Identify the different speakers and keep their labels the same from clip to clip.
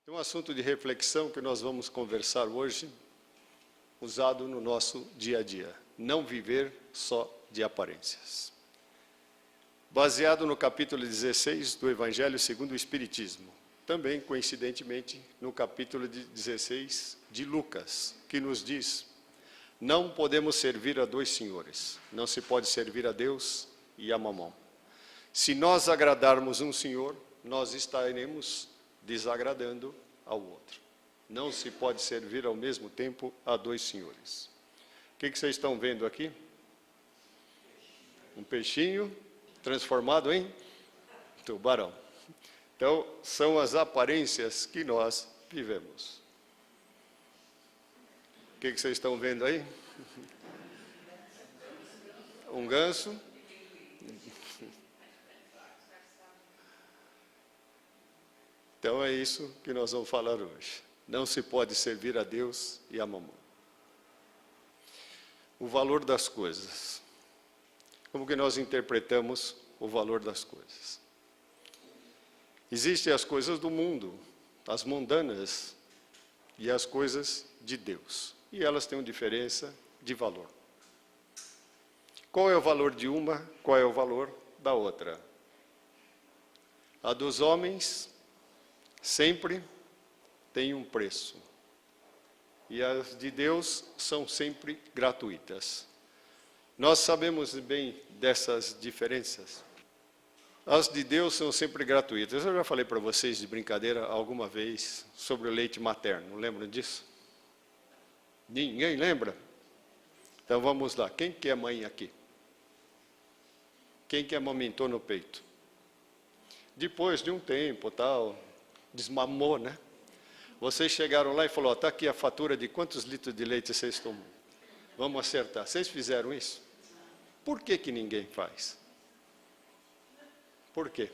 Speaker 1: Tem um assunto de reflexão que nós vamos conversar hoje, usado no nosso dia a dia. Não viver só de aparências. Baseado no capítulo 16 do Evangelho segundo o Espiritismo. Também, coincidentemente, no capítulo 16 de Lucas, que nos diz: não podemos servir a dois senhores. Não se pode servir a Deus e a Mamon. Se nós agradarmos um senhor, nós estaremos desagradando ao outro. Não se pode servir ao mesmo tempo a dois senhores. O que vocês estão vendo aqui? Um peixinho transformado em tubarão. Então, são as aparências que nós vivemos. O que vocês estão vendo aí? Um ganso. Então é isso que nós vamos falar hoje. Não se pode servir a Deus e a Mamon. O valor das coisas. Como que nós interpretamos o valor das coisas? Existem as coisas do mundo, as mundanas, e as coisas de Deus. E elas têm uma diferença de valor. Qual é o valor de uma? Qual é o valor da outra? A dos homens sempre tem um preço. E as de Deus são sempre gratuitas. Nós sabemos bem dessas diferenças. As de Deus são sempre gratuitas. Eu já falei para vocês de brincadeira alguma vez sobre o leite materno. Lembram disso? Ninguém lembra? Então vamos lá. Quem que é mãe aqui? Quem que amamentou no peito? Depois de um tempo, tal, desmamou, né? Vocês chegaram lá e falaram: está aqui a fatura de quantos litros de leite vocês tomam. Vamos acertar. Vocês fizeram isso? Por que que ninguém faz? Por quê?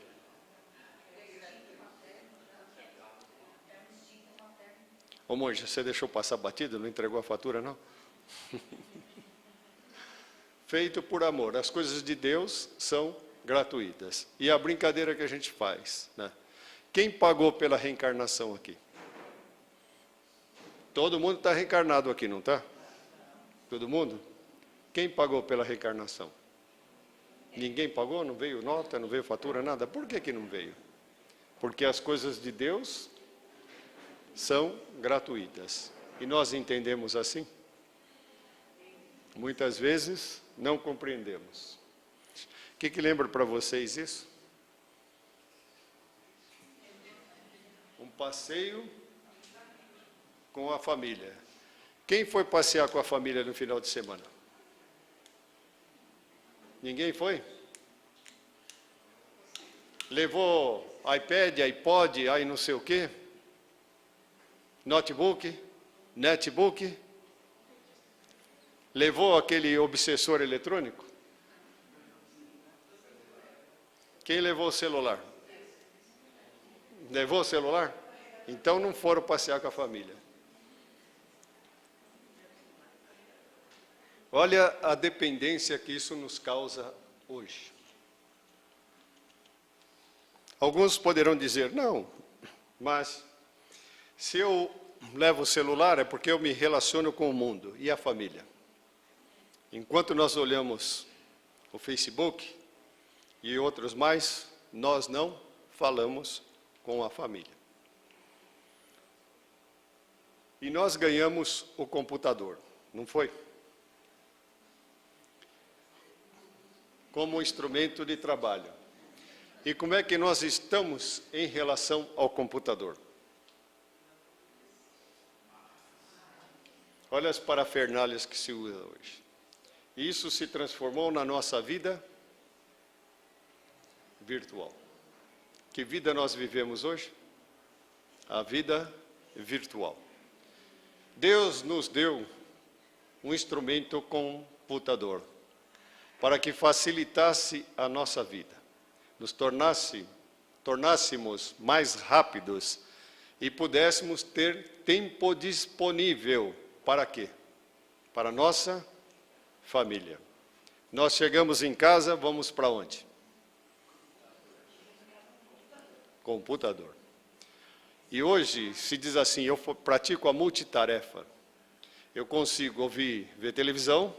Speaker 1: Ô monge, você deixou passar batido? Não entregou a fatura, não? Feito por amor. As coisas de Deus são gratuitas. E a brincadeira que a gente faz, né? Quem pagou pela reencarnação aqui? Todo mundo está reencarnado aqui, não está? Todo mundo? Quem pagou pela reencarnação? Ninguém pagou? Não veio nota, não veio fatura, nada? Por que que não veio? Porque as coisas de Deus são gratuitas. E nós entendemos assim? Muitas vezes não compreendemos. O que lembra para vocês isso? Um passeio com a família. Quem foi passear com a família no final de semana? Ninguém foi? Levou iPad, iPod, aí não sei o quê? Notebook, netbook? Levou aquele obsessor eletrônico? Quem levou o celular? Levou o celular? Então não foram passear com a família. Olha a dependência que isso nos causa hoje. Alguns poderão dizer: não, mas se eu levo o celular é porque eu me relaciono com o mundo e a família. Enquanto nós olhamos o Facebook e outros mais, nós não falamos com a família. E nós ganhamos o computador, não foi? Como um instrumento de trabalho. E como é que nós estamos em relação ao computador? Olha as parafernálias que se usa hoje. Isso se transformou na nossa vida virtual. Que vida nós vivemos hoje? A vida virtual. Deus nos deu um instrumento computador para que facilitasse a nossa vida, nos tornássemos mais rápidos e pudéssemos ter tempo disponível para quê? Para a nossa família. Nós chegamos em casa, vamos para onde? Computador. E hoje se diz assim, eu pratico a multitarefa. Eu consigo ver televisão,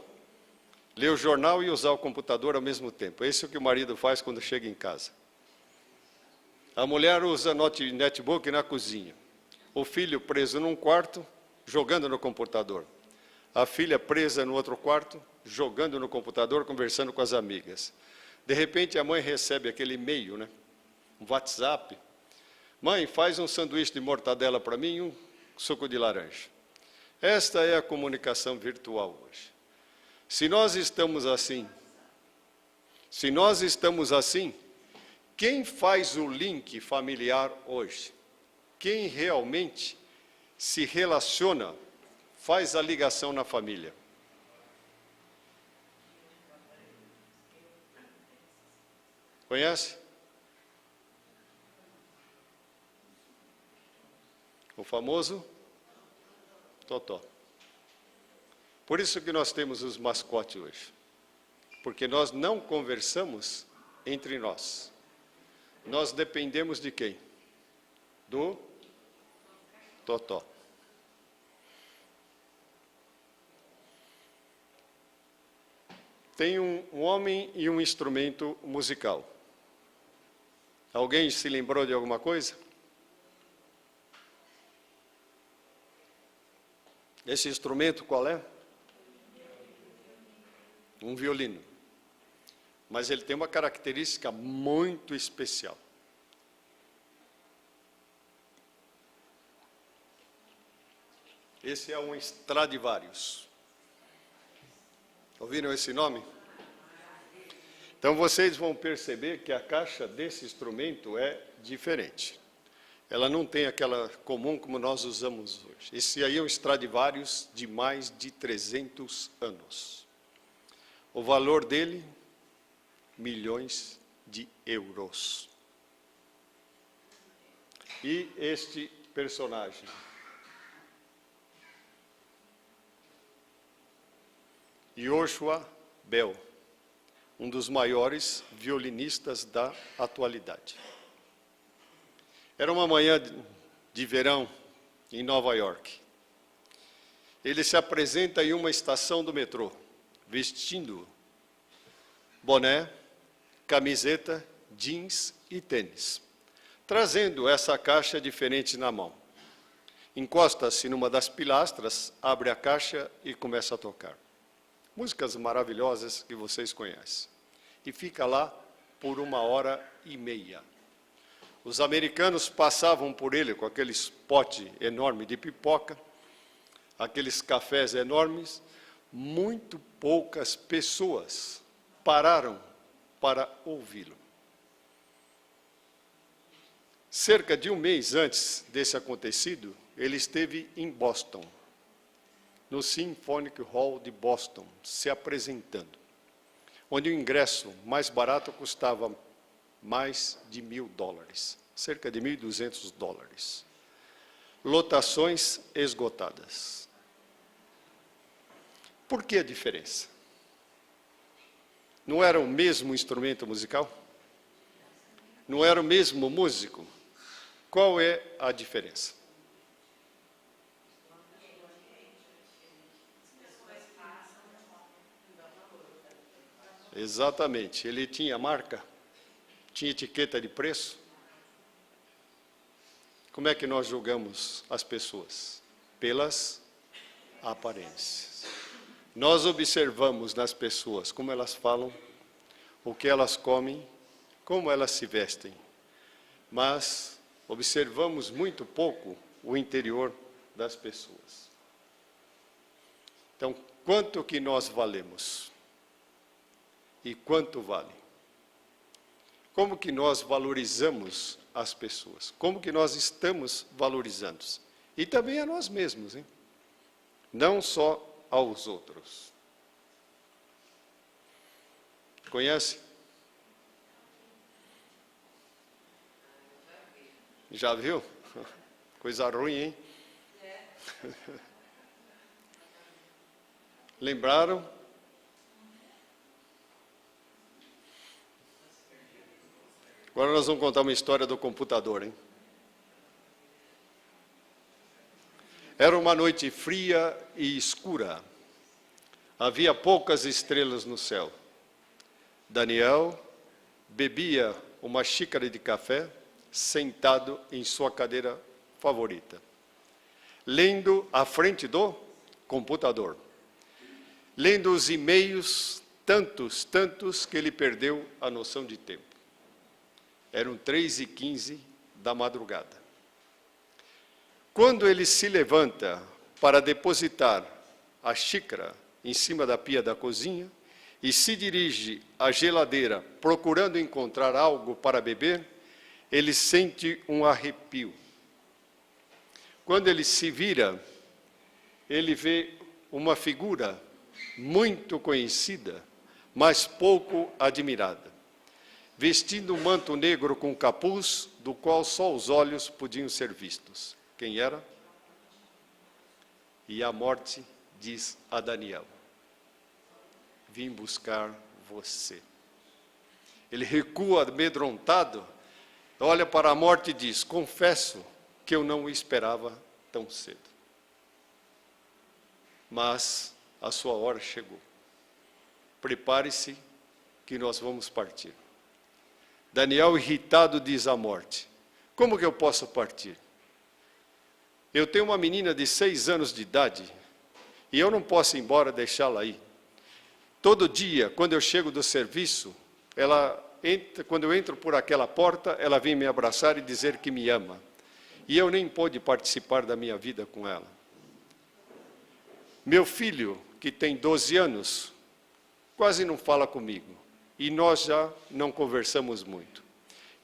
Speaker 1: ler o jornal e usar o computador ao mesmo tempo. Esse é o que o marido faz quando chega em casa. A mulher usa notebook na cozinha. O filho preso num quarto, jogando no computador. A filha presa no outro quarto, jogando no computador, conversando com as amigas. De repente a mãe recebe aquele e-mail, né? Um WhatsApp. Mãe, faz um sanduíche de mortadela para mim e um suco de laranja. Esta é a comunicação virtual hoje. Se nós estamos assim, quem faz o link familiar hoje? Quem realmente se relaciona, faz a ligação na família? Conhece? O famoso Totó. Por isso que nós temos os mascotes hoje. Porque nós não conversamos entre nós. Nós dependemos de quem? Do Totó. Tem um homem e um instrumento musical. Alguém se lembrou de alguma coisa? Esse instrumento qual é? Um violino. Mas ele tem uma característica muito especial. Esse é um Stradivarius. Ouviram esse nome? Então vocês vão perceber que a caixa desse instrumento é diferente. Ela não tem aquela comum como nós usamos hoje. Esse aí é um Stradivarius de mais de 300 anos. O valor dele, milhões de euros. E este personagem? Joshua Bell, um dos maiores violinistas da atualidade. Era uma manhã de verão em Nova York. Ele se apresenta em uma estação do metrô, vestindo boné, camiseta, jeans e tênis, trazendo essa caixa diferente na mão. Encosta-se numa das pilastras, abre a caixa e começa a tocar. Músicas maravilhosas que vocês conhecem. E fica lá por 1h30. Os americanos passavam por ele com aqueles potes enormes de pipoca, aqueles cafés enormes. Muito poucas pessoas pararam para ouvi-lo. Cerca de um mês antes desse acontecido, ele esteve em Boston, no Symphony Hall de Boston, se apresentando, onde o ingresso mais barato custava mais de $1.000, cerca de $1.200. Lotações esgotadas. Por que a diferença? Não era o mesmo instrumento musical? Não era o mesmo músico? Qual é a diferença? Exatamente. Ele tinha marca? Tinha etiqueta de preço? Como é que nós julgamos as pessoas? Pelas aparências. Nós observamos nas pessoas como elas falam, o que elas comem, como elas se vestem. Mas observamos muito pouco o interior das pessoas. Então, quanto que nós valemos? E quanto vale? Como que nós valorizamos as pessoas? Como que nós estamos valorizando? E também a nós mesmos, hein? Não só aos outros. Conhece? Já viu? Coisa ruim, hein? Lembraram? Agora nós vamos contar uma história do computador, hein? Era uma noite fria e escura. Havia poucas estrelas no céu. Daniel bebia uma xícara de café, sentado em sua cadeira favorita, lendo à frente do computador, lendo os e-mails, tantos, que ele perdeu a noção de tempo. Eram 3h15 da madrugada. Quando ele se levanta para depositar a xícara em cima da pia da cozinha e se dirige à geladeira procurando encontrar algo para beber, ele sente um arrepio. Quando ele se vira, ele vê uma figura muito conhecida, mas pouco admirada, vestindo um manto negro com capuz, do qual só os olhos podiam ser vistos. Quem era? E a morte diz a Daniel: vim buscar você. Ele recua amedrontado, olha para a morte e diz: confesso que eu não o esperava tão cedo. Mas a sua hora chegou. Prepare-se que nós vamos partir. Daniel, irritado, diz à morte: como que eu posso partir? Eu tenho uma menina de 6 anos de idade e eu não posso ir embora, deixá-la aí. Todo dia, quando eu chego do serviço, quando eu entro por aquela porta, ela vem me abraçar e dizer que me ama. E eu nem pude participar da minha vida com ela. Meu filho, que tem 12 anos, quase não fala comigo. E nós já não conversamos muito.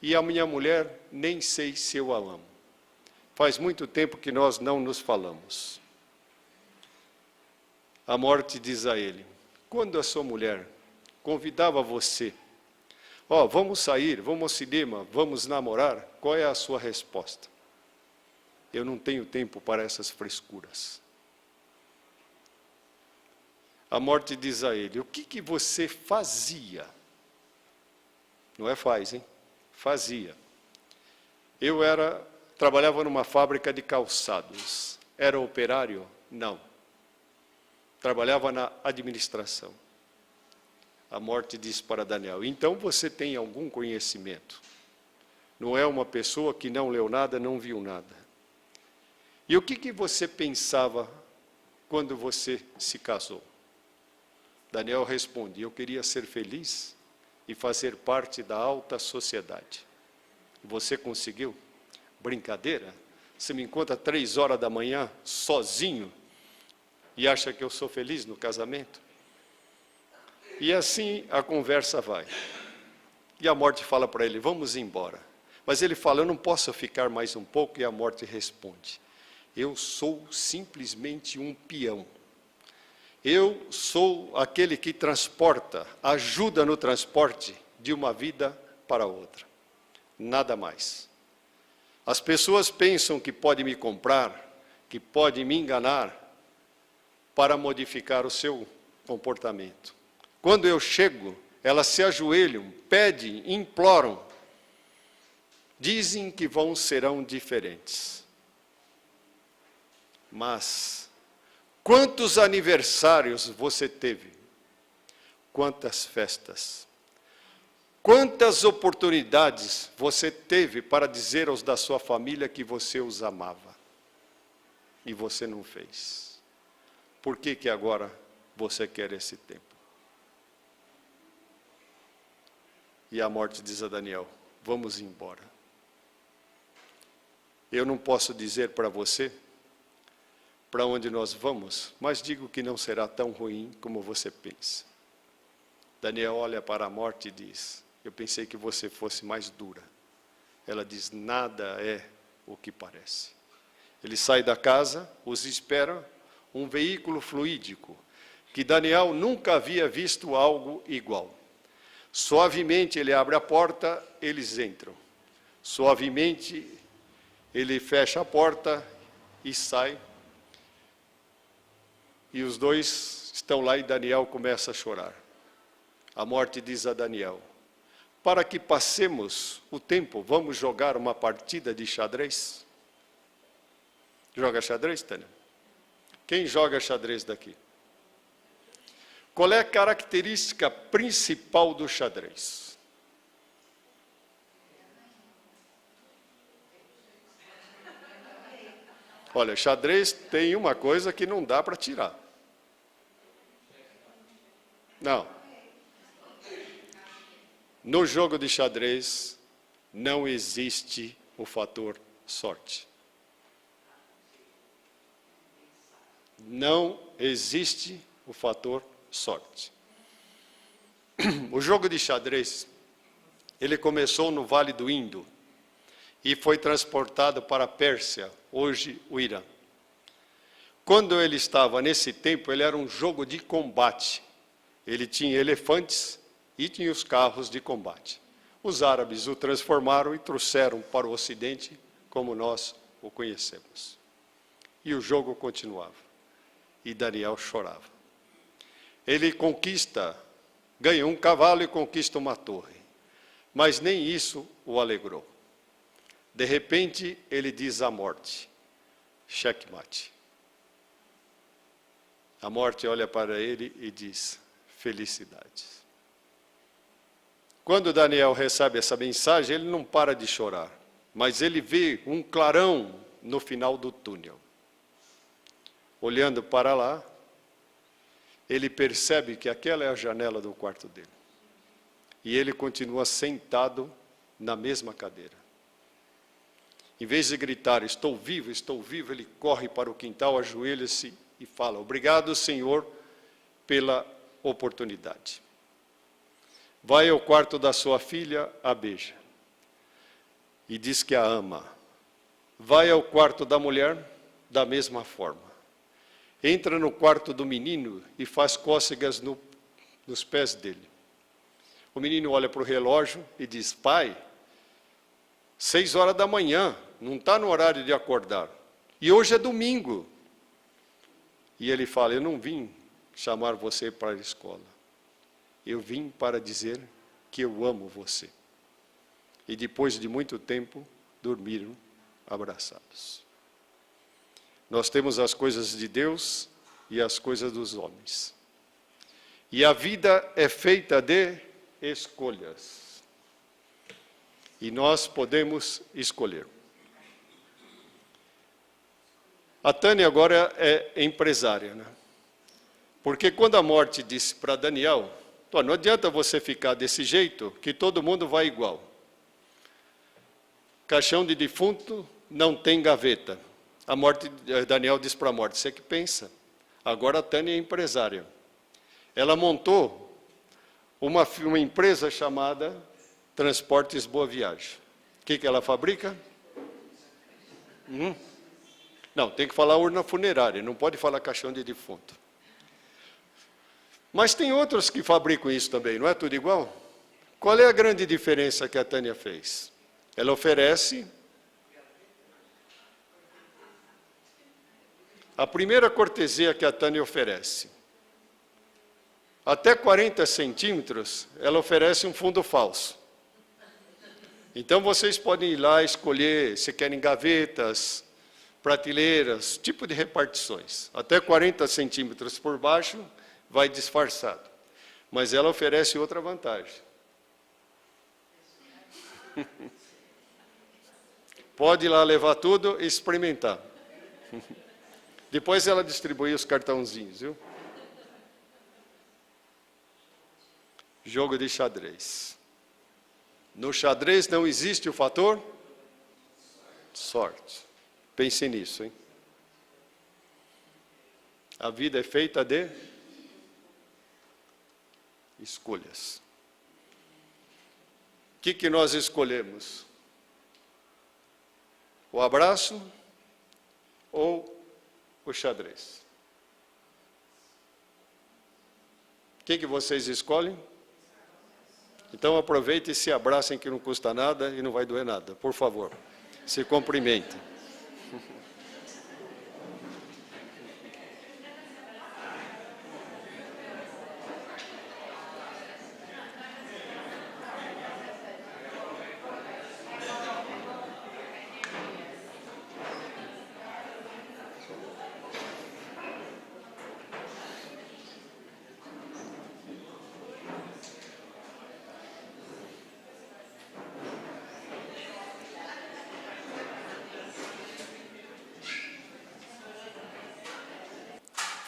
Speaker 1: E a minha mulher, nem sei se eu a amo. Faz muito tempo que nós não nos falamos. A morte diz a ele: quando a sua mulher convidava você, vamos sair, vamos ao cinema, vamos namorar, qual é a sua resposta? Eu não tenho tempo para essas frescuras. A morte diz a ele: o que você fazia? Não é faz, hein? Fazia. Trabalhava numa fábrica de calçados. Era operário? Não. Trabalhava na administração. A morte diz para Daniel: então você tem algum conhecimento. Não é uma pessoa que não leu nada, não viu nada. E o que você pensava quando você se casou? Daniel responde: eu queria ser feliz e fazer parte da alta sociedade. Você conseguiu? Brincadeira? Você me encontra 3 horas da manhã, sozinho, e acha que eu sou feliz no casamento? E assim a conversa vai. E a morte fala para ele: vamos embora. Mas ele fala: eu não posso ficar mais um pouco. E a morte responde: eu sou simplesmente um peão. Eu sou aquele que transporta, ajuda no transporte de uma vida para outra. Nada mais. As pessoas pensam que podem me comprar, que podem me enganar para modificar o seu comportamento. Quando eu chego, elas se ajoelham, pedem, imploram. Dizem que serão diferentes. Mas quantos aniversários você teve? Quantas festas? Quantas oportunidades você teve para dizer aos da sua família que você os amava? E você não fez. Por que agora você quer esse tempo? E a morte diz a Daniel: vamos embora. Eu não posso dizer para você para onde nós vamos, mas digo que não será tão ruim como você pensa. Daniel olha para a morte e diz: eu pensei que você fosse mais dura. Ela diz: nada é o que parece. Ele sai da casa, os espera um veículo fluídico, que Daniel nunca havia visto algo igual. Suavemente ele abre a porta, eles entram. Suavemente ele fecha a porta e sai. E os dois estão lá e Daniel começa a chorar. A morte diz a Daniel: para que passemos o tempo, vamos jogar uma partida de xadrez? Joga xadrez, Tânia? Quem joga xadrez daqui? Qual é a característica principal do xadrez? Olha, xadrez tem uma coisa que não dá para tirar. Não. No jogo de xadrez, não existe o fator sorte. Não existe o fator sorte. O jogo de xadrez, ele começou no Vale do Indo e foi transportado para a Pérsia, hoje o Irã. Quando ele estava nesse tempo, ele era um jogo de combate. Ele tinha elefantes e tinha os carros de combate. Os árabes o transformaram e trouxeram para o Ocidente como nós o conhecemos. E o jogo continuava. E Daniel chorava. Ele ganha um cavalo e conquista uma torre. Mas nem isso o alegrou. De repente, ele diz à morte: checkmate. A morte olha para ele e diz: felicidades. Quando Daniel recebe essa mensagem, ele não para de chorar, mas ele vê um clarão no final do túnel. Olhando para lá, ele percebe que aquela é a janela do quarto dele. E ele continua sentado na mesma cadeira. Em vez de gritar, estou vivo, ele corre para o quintal, ajoelha-se e fala: obrigado, Senhor, pela oportunidade. Vai ao quarto da sua filha, a beija. E diz que a ama. Vai ao quarto da mulher, da mesma forma. Entra no quarto do menino e faz cócegas nos pés dele. O menino olha para o relógio e diz: pai, 6 horas da manhã, não está no horário de acordar. E hoje é domingo. E ele fala: eu não vim chamar você para a escola. Eu vim para dizer que eu amo você. E depois de muito tempo, dormiram abraçados. Nós temos as coisas de Deus e as coisas dos homens. E a vida é feita de escolhas. E nós podemos escolher. A Tânia agora é empresária, né? Porque quando a morte disse para Daniel: não adianta você ficar desse jeito, que todo mundo vai igual. Caixão de defunto não tem gaveta. Daniel diz para a morte: você que pensa. Agora a Tânia é empresária. Ela montou uma empresa chamada Transportes Boa Viagem. O que ela fabrica? Não, tem que falar urna funerária, não pode falar caixão de defunto. Mas tem outros que fabricam isso também, não é tudo igual? Qual é a grande diferença que a Tânia fez? Ela oferece a primeira cortesia que a Tânia oferece. Até 40 centímetros, ela oferece um fundo falso. Então, vocês podem ir lá escolher se querem gavetas, prateleiras, tipo de repartições. Até 40 centímetros por baixo, vai disfarçado. Mas ela oferece outra vantagem. Pode ir lá levar tudo e experimentar. Depois ela distribui os cartãozinhos, viu? Jogo de xadrez. No xadrez não existe o fator sorte. Pense nisso, hein? A vida é feita de escolhas. O que nós escolhemos? O abraço ou o xadrez? O que vocês escolhem? Então aproveitem e se abracem, que não custa nada e não vai doer nada. Por favor, se cumprimentem.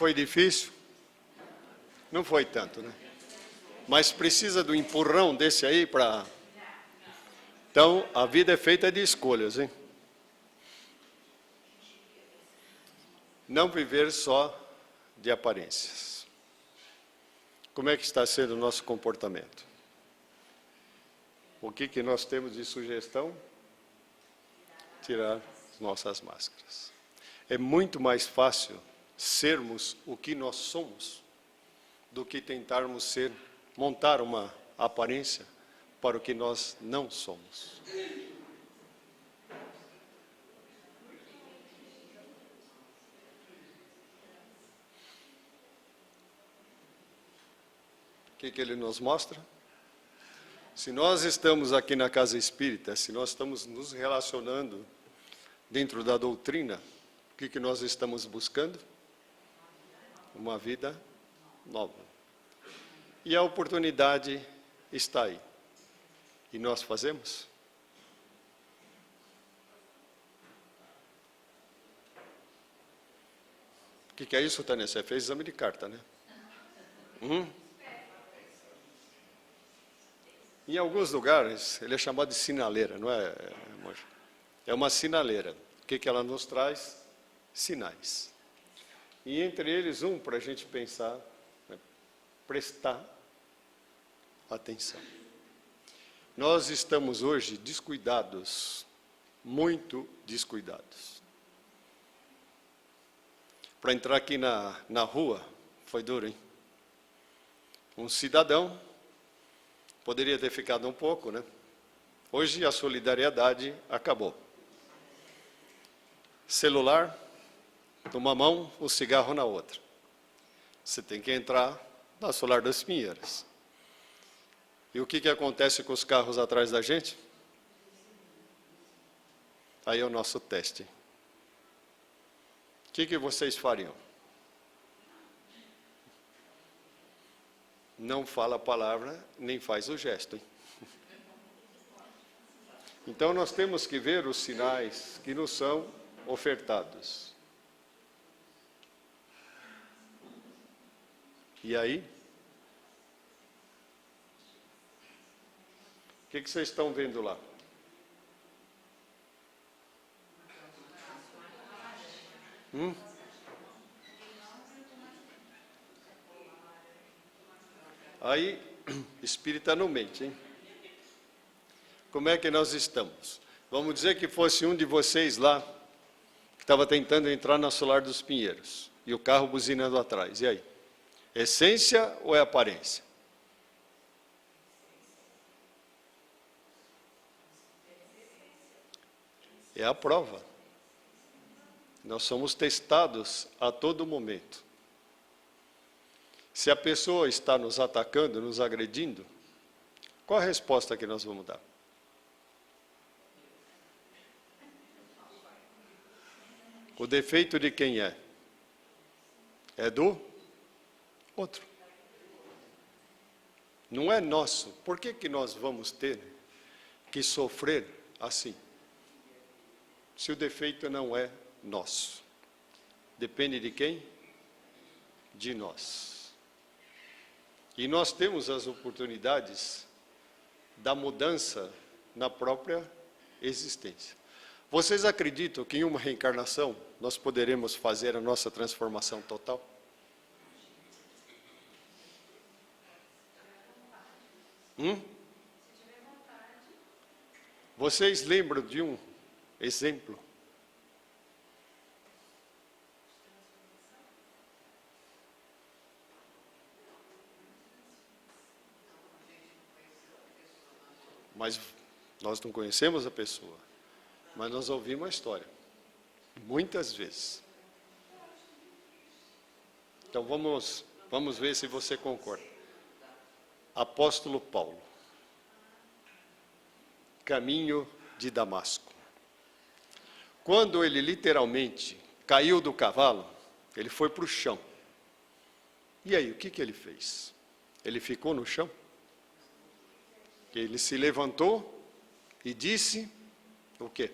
Speaker 1: Foi difícil? Não foi tanto, né? Mas precisa do empurrão desse aí para... Então, a vida é feita de escolhas, hein? Não viver só de aparências. Como é que está sendo o nosso comportamento? O que nós temos de sugestão? Tirar as nossas máscaras. É muito mais fácil sermos o que nós somos do que tentarmos montar uma aparência para o que nós não somos. O que ele nos mostra? Se nós estamos aqui na casa espírita, se nós estamos nos relacionando dentro da doutrina, o que nós estamos buscando? Uma vida nova. E a oportunidade está aí. E nós fazemos? O que é isso, Tânia? Você fez exame de carta, né? Em alguns lugares, ele é chamado de sinaleira, não é, amor? É uma sinaleira. O que ela nos traz? Sinais. E entre eles, para a gente pensar, né, prestar atenção. Nós estamos hoje descuidados, muito descuidados. Para entrar aqui na rua, foi duro, hein? Um cidadão poderia ter ficado um pouco, né? Hoje a solidariedade acabou. Celular numa mão, o cigarro na outra. Você tem que entrar na Solar das Pinheiras. E o que acontece com os carros atrás da gente? Aí é o nosso teste. O que vocês fariam? Não fala a palavra, nem faz o gesto, hein? Então nós temos que ver os sinais que nos são ofertados. E aí? O que vocês estão vendo lá? Aí, espírita não mente, hein? Como é que nós estamos? Vamos dizer que fosse um de vocês lá, que estava tentando entrar na Solar dos Pinheiros, e o carro buzinando atrás, e aí? Essência ou é aparência? É a prova. Nós somos testados a todo momento. Se a pessoa está nos atacando, nos agredindo, qual a resposta que nós vamos dar? O defeito de quem é? É do outro. Não é nosso. Por que nós vamos ter que sofrer assim? Se o defeito não é nosso. Depende de quem? De nós. E nós temos as oportunidades da mudança na própria existência. Vocês acreditam que em uma reencarnação nós poderemos fazer a nossa transformação total? Vocês lembram de um exemplo? Mas nós não conhecemos a pessoa, mas nós ouvimos a história, muitas vezes. Então vamos ver se você concorda. Apóstolo Paulo, caminho de Damasco. Quando ele literalmente caiu do cavalo, ele foi para o chão. E aí, o que ele fez? Ele ficou no chão? Ele se levantou e disse o quê?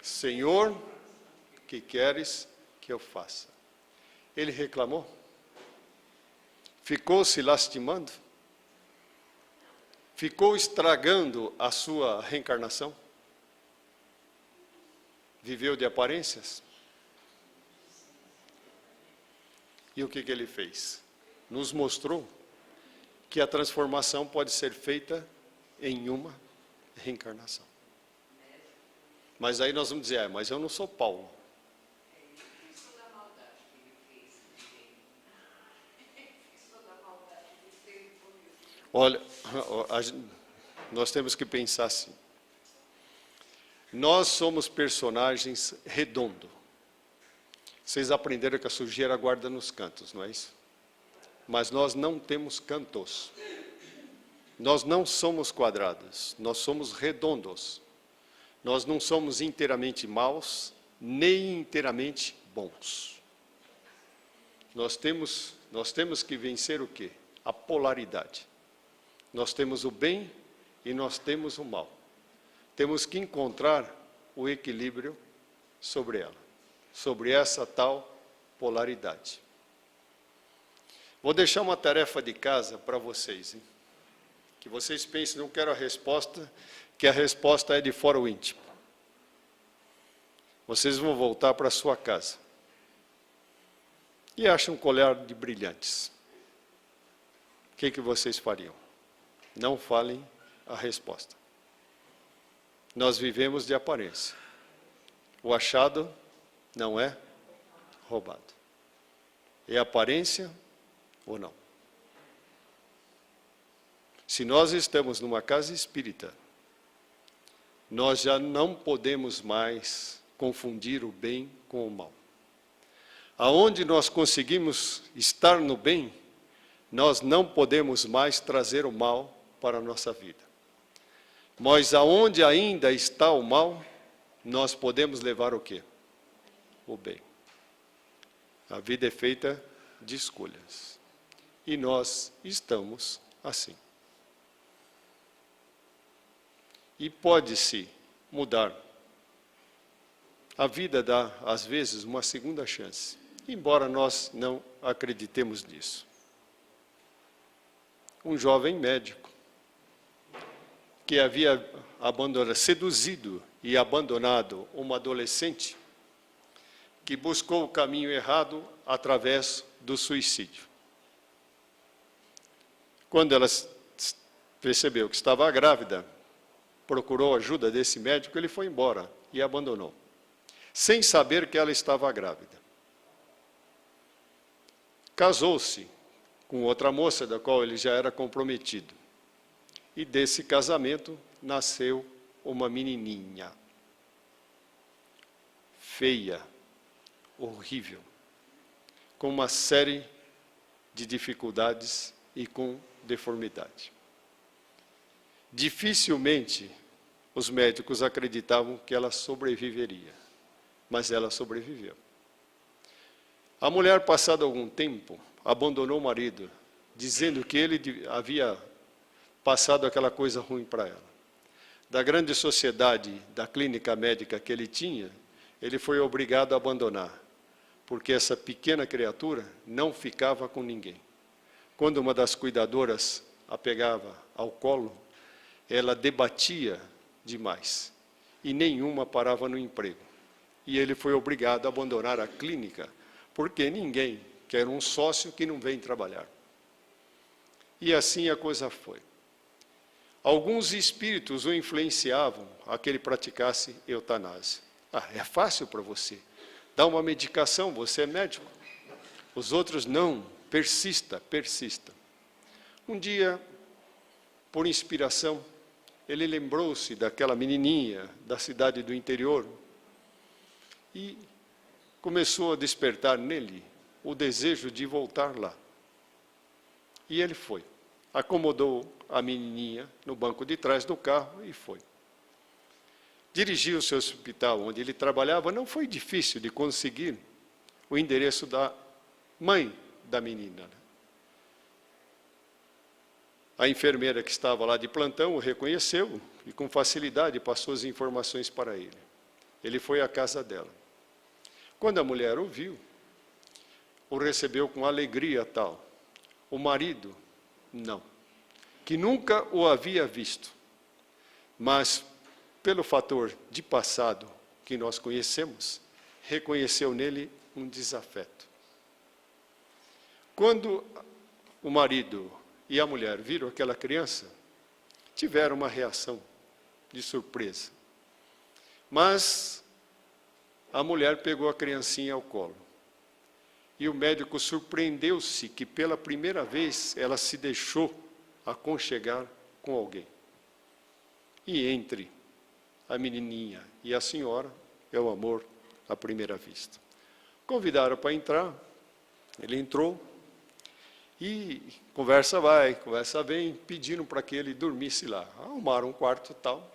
Speaker 1: Senhor, o que queres que eu faça? Ele reclamou? Ficou se lastimando? Ficou estragando a sua reencarnação? Viveu de aparências? E o que ele fez? Nos mostrou que a transformação pode ser feita em uma reencarnação. Mas aí nós vamos dizer, mas eu não sou Paulo. Olha, nós temos que pensar assim. Nós somos personagens redondos. Vocês aprenderam que a sujeira guarda nos cantos, não é isso? Mas nós não temos cantos. Nós não somos quadrados, nós somos redondos. Nós não somos inteiramente maus, nem inteiramente bons. Nós temos que vencer o quê? A polaridade. Nós temos o bem e nós temos o mal. Temos que encontrar o equilíbrio sobre ela, sobre essa tal polaridade. Vou deixar uma tarefa de casa para vocês, hein? Que vocês pensem, não quero a resposta, que a resposta é de fora o íntimo. Vocês vão voltar para a sua casa e acham um colar de brilhantes. O que vocês fariam? Não falem a resposta. Nós vivemos de aparência. O achado não é roubado. É aparência ou não? Se nós estamos numa casa espírita, nós já não podemos mais confundir o bem com o mal. Aonde nós conseguimos estar no bem, nós não podemos mais trazer o mal para a nossa vida. Mas aonde ainda está o mal, nós podemos levar o quê? O bem. A vida é feita de escolhas. E nós estamos assim. E pode-se mudar. A vida dá, às vezes, uma segunda chance, embora nós não acreditemos nisso. Um jovem médico, que havia seduzido e abandonado uma adolescente, que buscou o caminho errado através do suicídio. Quando ela percebeu que estava grávida, procurou a ajuda desse médico, ele foi embora e abandonou, sem saber que ela estava grávida. Casou-se com outra moça, da qual ele já era comprometido. E desse casamento nasceu uma menininha. Feia, horrível, com uma série de dificuldades e com deformidade. Dificilmente os médicos acreditavam que ela sobreviveria, mas ela sobreviveu. A mulher, passado algum tempo, abandonou o marido, dizendo que ele havia passado aquela coisa ruim para ela. Da grande sociedade, da clínica médica que ele tinha, ele foi obrigado a abandonar, porque essa pequena criatura não ficava com ninguém. Quando uma das cuidadoras a pegava ao colo, ela debatia demais, e nenhuma parava no emprego. E ele foi obrigado a abandonar a clínica, porque ninguém quer um sócio que não vem trabalhar. E assim a coisa foi. Alguns espíritos o influenciavam a que ele praticasse eutanásia. É fácil para você. Dá uma medicação, você é médico. Os outros não. Persista, persista. Um dia, por inspiração, ele lembrou-se daquela menininha da cidade do interior e começou a despertar nele o desejo de voltar lá. E ele foi. Acomodou a menininha no banco de trás do carro e foi. Dirigiu-se ao hospital onde ele trabalhava. Não foi difícil de conseguir o endereço da mãe da menina. A enfermeira que estava lá de plantão o reconheceu e com facilidade passou as informações para ele. Ele foi à casa dela. Quando a mulher o viu, o recebeu com alegria tal. O marido, não, que nunca o havia visto, mas pelo fator de passado que nós conhecemos, reconheceu nele um desafeto. Quando o marido e a mulher viram aquela criança, tiveram uma reação de surpresa. Mas a mulher pegou a criancinha ao colo. E o médico surpreendeu-se que pela primeira vez ela se deixou aconchegar com alguém. E entre a menininha e a senhora é o amor à primeira vista. Convidaram para entrar, ele entrou e conversa vai, conversa vem, pediram para que ele dormisse lá. Arrumaram um quarto e tal.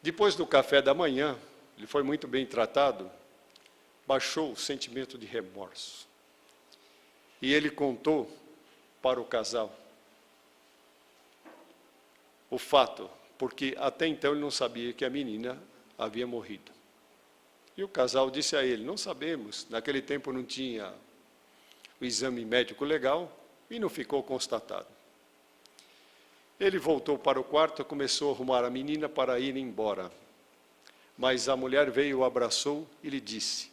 Speaker 1: Depois do café da manhã, ele foi muito bem tratado, baixou o sentimento de remorso. E ele contou para o casal o fato, porque até então ele não sabia que a menina havia morrido. E o casal disse a ele, não sabemos, naquele tempo não tinha o exame médico legal e não ficou constatado. Ele voltou para o quarto e começou a arrumar a menina para ir embora. Mas a mulher veio, o abraçou e lhe disse,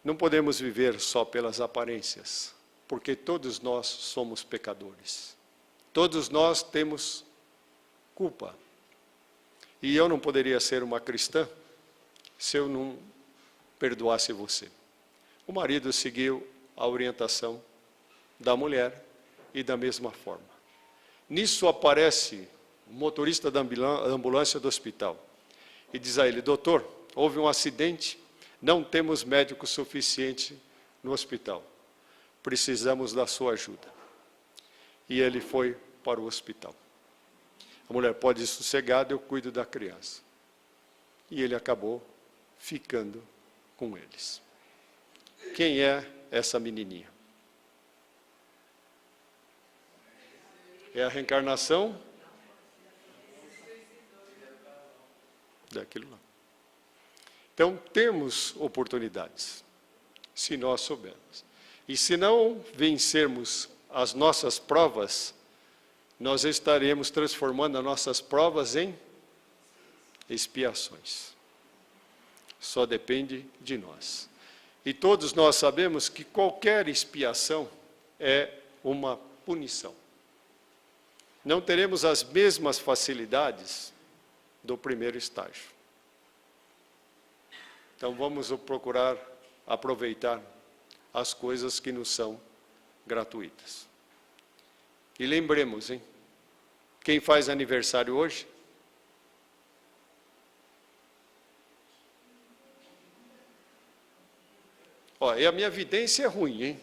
Speaker 1: não podemos viver só pelas aparências, porque todos nós somos pecadores. Todos nós temos culpa. E eu não poderia ser uma cristã se eu não perdoasse você. O marido seguiu a orientação da mulher e da mesma forma. Nisso aparece o motorista da ambulância do hospital e diz a ele, doutor, houve um acidente, não temos médico suficiente no hospital, precisamos da sua ajuda. E ele foi para o hospital. A mulher pode ir sossegada, eu cuido da criança. E ele acabou ficando com eles. Quem é essa menininha? É a reencarnação daquilo lá. Então, temos oportunidades, se nós soubermos. E se não vencermos as nossas provas, nós estaremos transformando as nossas provas em expiações. Só depende de nós. E todos nós sabemos que qualquer expiação é uma punição. Não teremos as mesmas facilidades do primeiro estágio. Então vamos procurar aproveitar as coisas que nos são gratuitas. E lembremos, hein? Quem faz aniversário hoje? Ó, e a minha vidência é ruim, hein?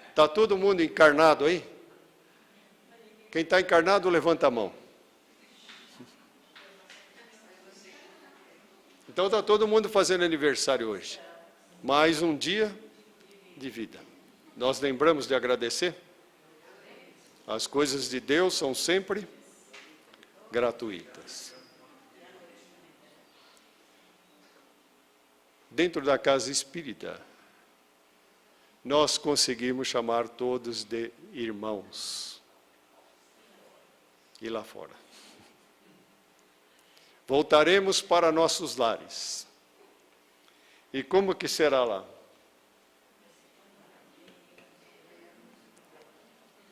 Speaker 1: Está todo mundo encarnado aí? Quem está encarnado, levanta a mão. Então está todo mundo fazendo aniversário hoje. Mais um dia de vida. Nós lembramos de agradecer? As coisas de Deus são sempre gratuitas. Dentro da casa espírita, nós conseguimos chamar todos de irmãos. E lá fora. Voltaremos para nossos lares. E como que será lá?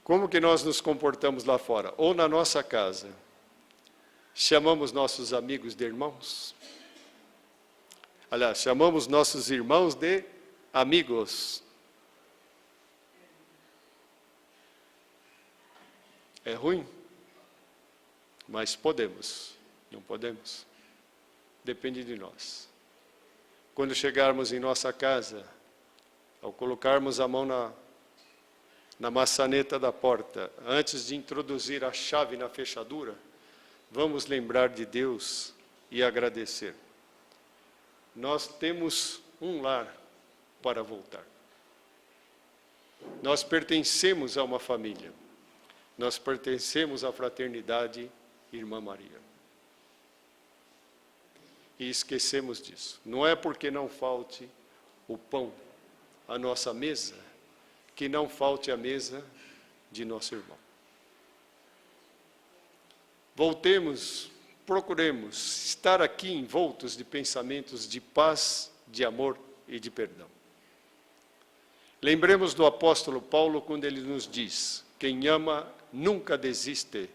Speaker 1: Como que nós nos comportamos lá fora? Ou na nossa casa? Chamamos nossos amigos de irmãos? Aliás, chamamos nossos irmãos de amigos. É ruim? Mas podemos. Não podemos? Depende de nós. Quando chegarmos em nossa casa, ao colocarmos a mão na maçaneta da porta, antes de introduzir a chave na fechadura, vamos lembrar de Deus e agradecer. Nós temos um lar para voltar. Nós pertencemos a uma família. Nós pertencemos à fraternidade Irmã Maria. E esquecemos disso. Não é porque não falte o pão, a nossa mesa, que não falte a mesa de nosso irmão. Voltemos, procuremos estar aqui envoltos de pensamentos de paz, de amor e de perdão. Lembremos do apóstolo Paulo quando ele nos diz: quem ama nunca desiste,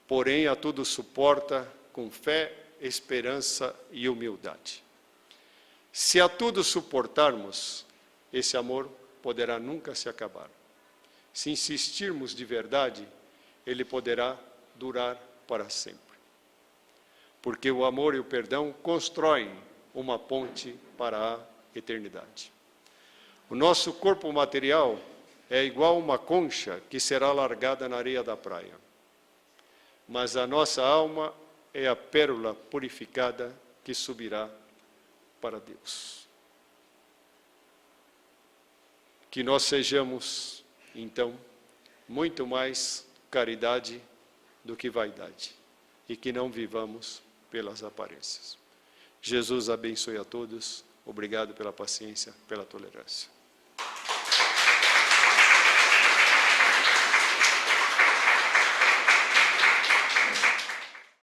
Speaker 1: porém a tudo suporta com fé, esperança e humildade. Se a tudo suportarmos, esse amor poderá nunca se acabar. Se insistirmos de verdade, ele poderá durar para sempre. Porque o amor e o perdão constroem uma ponte para a eternidade. O nosso corpo material é igual uma concha que será largada na areia da praia. Mas a nossa alma é a pérola purificada que subirá para Deus. Que nós sejamos, então, muito mais caridade do que vaidade, e que não vivamos pelas aparências. Jesus abençoe a todos. Obrigado pela paciência, pela tolerância.